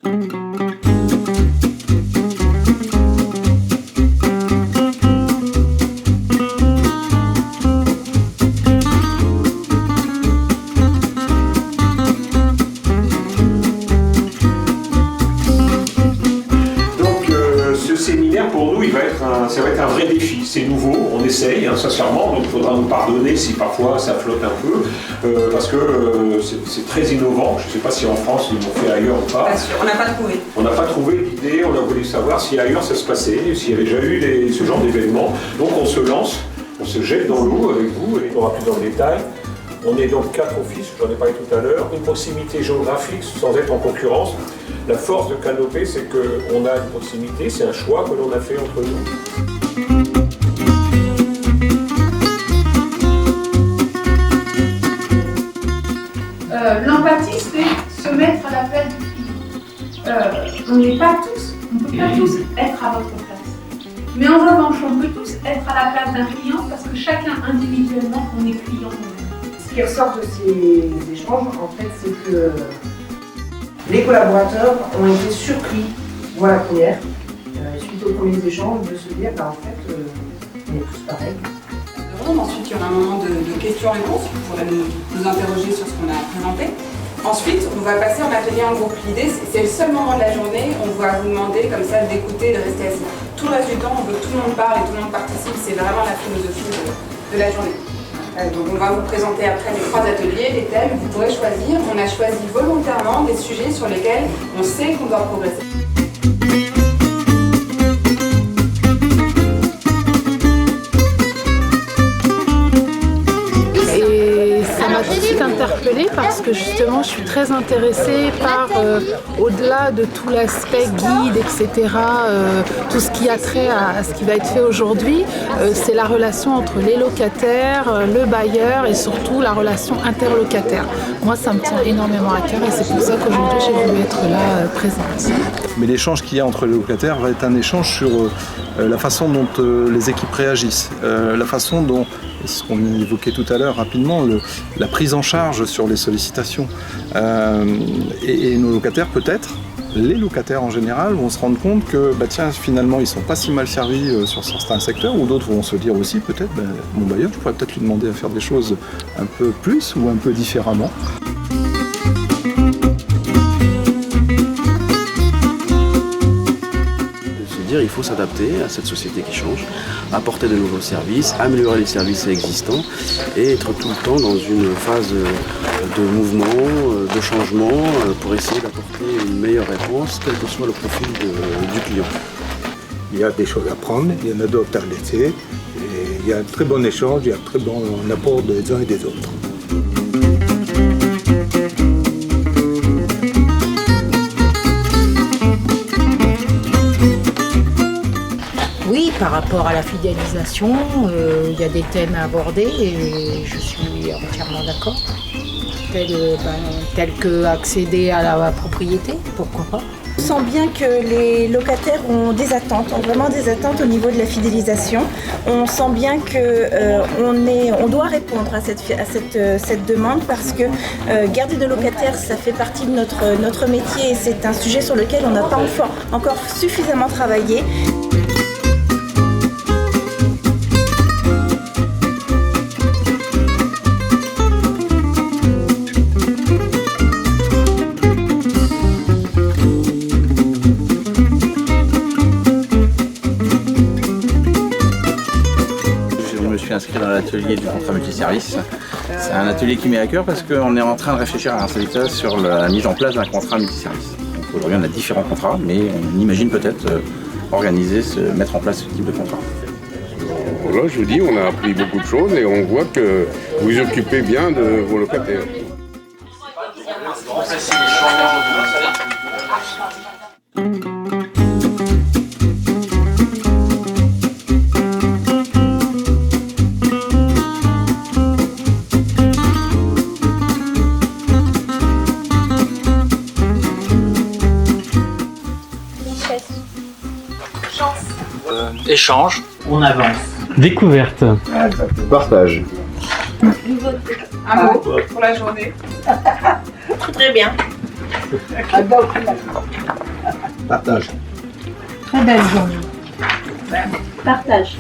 Pour nous, ça va être un vrai défi. C'est nouveau, on essaye, sincèrement, donc il faudra nous pardonner si parfois ça flotte un peu, parce que c'est très innovant. Je ne sais pas si en France ils l'ont fait ailleurs ou pas. On n'a pas trouvé. On n'a pas trouvé l'idée, on a voulu savoir si ailleurs ça se passait, s'il y avait déjà eu ce genre d'événement. Donc on se lance, on se jette dans l'eau avec vous, et on aura plus dans le détail. On est donc 4 offices, j'en ai parlé tout à l'heure, une proximité géographique sans être en concurrence. La force de Canopée, c'est qu'on a une proximité, c'est un choix que l'on a fait entre nous. L'empathie, c'est se mettre à la place du client. On n'est pas tous, on ne peut pas tous être à votre place. Mais en revanche, on peut tous être à la place d'un client parce que chacun individuellement, on est client nous-mêmes. Ce qui ressort de ces échanges, en fait, c'est que les collaborateurs ont été surpris, moi la première, suite aux premiers échanges, de se dire en fait, on est tous pareils. Ensuite, il y aura un moment de questions-réponses, vous pourrez nous interroger sur ce qu'on a présenté. Ensuite, on va passer en atelier en groupe. L'idée, c'est le seul moment de la journée, on va vous demander comme ça d'écouter, de rester assis. Tout le reste du temps, on veut que tout le monde parle et tout le monde participe, c'est vraiment la philosophie de la journée. Donc on va vous présenter après les 3 ateliers, les thèmes, vous pourrez choisir. On a choisi volontairement des sujets sur lesquels on sait qu'on doit progresser. Interpellée parce que justement je suis très intéressée par au-delà de tout l'aspect guide, etc., tout ce qui a trait à ce qui va être fait aujourd'hui, c'est la relation entre les locataires, le bailleur et surtout la relation interlocataire. Moi ça me tient énormément à cœur et c'est pour ça qu'aujourd'hui j'ai voulu être là présente. Mais l'échange qu'il y a entre les locataires va être un échange sur la façon dont les équipes réagissent, la façon dont, ce qu'on évoquait tout à l'heure rapidement, la prise en charge sur les sollicitations. Et nos locataires peut-être, les locataires en général, vont se rendre compte que tiens, finalement ils sont pas si mal servis sur certains secteurs, ou d'autres vont se dire aussi peut-être mon bailleur, je pourrais peut-être lui demander à faire des choses un peu plus ou un peu différemment. Il faut s'adapter à cette société qui change, apporter de nouveaux services, améliorer les services existants et être tout le temps dans une phase de mouvement, de changement pour essayer d'apporter une meilleure réponse, quel que soit le profil du client. Il y a des choses à prendre, il y en a d'autres à laisser, et il y a un très bon échange, il y a un très bon apport des uns et des autres. Oui, par rapport à la fidélisation, il y a des thèmes à aborder et je suis entièrement d'accord. Tels que accéder à la propriété, pourquoi pas. On sent bien que les locataires ont des attentes, ont vraiment des attentes au niveau de la fidélisation. On sent bien qu'on doit répondre à cette demande parce que garder de locataires, ça fait partie de notre métier et c'est un sujet sur lequel on n'a pas encore suffisamment travaillé. Inscrit dans l'atelier du contrat multiservice. C'est un atelier qui m'est à cœur parce qu'on est en train de réfléchir à un syndicat sur la mise en place d'un contrat multiservice. Donc aujourd'hui on a différents contrats, mais on imagine peut-être mettre en place ce type de contrat. Voilà, je vous dis, on a appris beaucoup de choses et on voit que vous vous occupez bien de vos locataires. Échange, on avance. Découverte. Partage. Un mot pour la journée. Très bien. Partage. Très belle journée. Partage.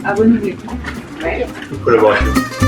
À renouveler. Collaboration.